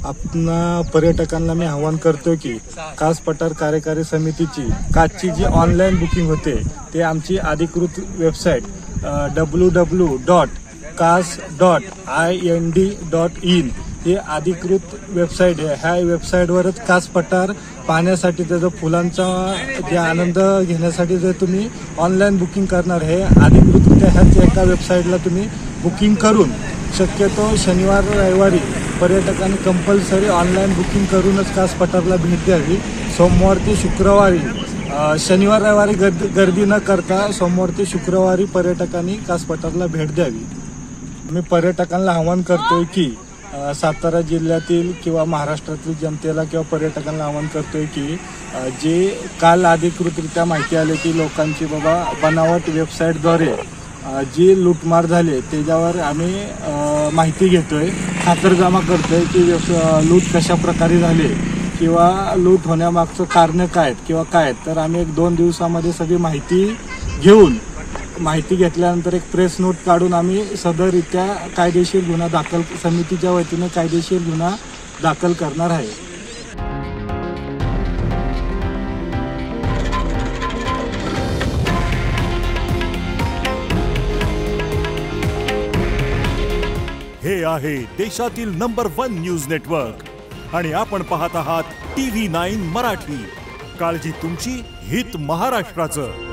आपण पर्यटकांना मी आवाहन करतो की कास पठार कार्यकारी समितीची कासची जी ऑनलाईन बुकिंग होते ते आमची अधिकृत वेबसाईट www.kas.ind.in ही अधिकृत वेबसाईट आहे। ह्या वेबसाईटवरच कास पठार पाहण्यासाठी त्याचा फुलांचा जे आनंद घेण्यासाठी जर तुम्ही ऑनलाईन बुकिंग करणार आहे अधिकृतरित्या ह्याच एका वेबसाईटला तुम्ही बुकिंग करून शक्यतो शनिवार रविवारी पर्यटकांनी कंपल्सरी ऑनलाईन बुकिंग करूनच कास पठारला भेट द्यावी। सोमवार ते शुक्रवारी शनिवार रविवारी गर्दी न करता सोमवार ते शुक्रवारी पर्यटकांनी कास पठारला भेट द्यावी। मी पर्यटकांना आवाहन करतोय की सातारा जिल्ह्यातील किंवा महाराष्ट्रातील जनतेला किंवा पर्यटकांना आवाहन करतोय की जे काल अधिकृतरित्या माहिती आली की लोकांची बाबा बनावट वेबसाईटद्वारे जी लूटमार झाली त्याच्यावर आम्ही माहिती घेतोय, खातरजमा करतोय की लूट कशा प्रकारे झाली किंवा लूट होण्यामागचं कारण काय आहेत किंवा काय आहेत। तर आम्ही 1-2 दिवसामध्ये सगळी माहिती घेतल्यानंतर एक प्रेस नोट काढून आम्ही सदररित्या कायदेशीर गुन्हा दाखल समितीच्या वतीने कायदेशीर गुन्हा दाखल करणार आहे। हे आहे देशातील नंबर 1 न्यूज नेटवर्क आणि आपण पाहत आहात TV9 मराठी। काळजी तुमची, हित महाराष्ट्राचं।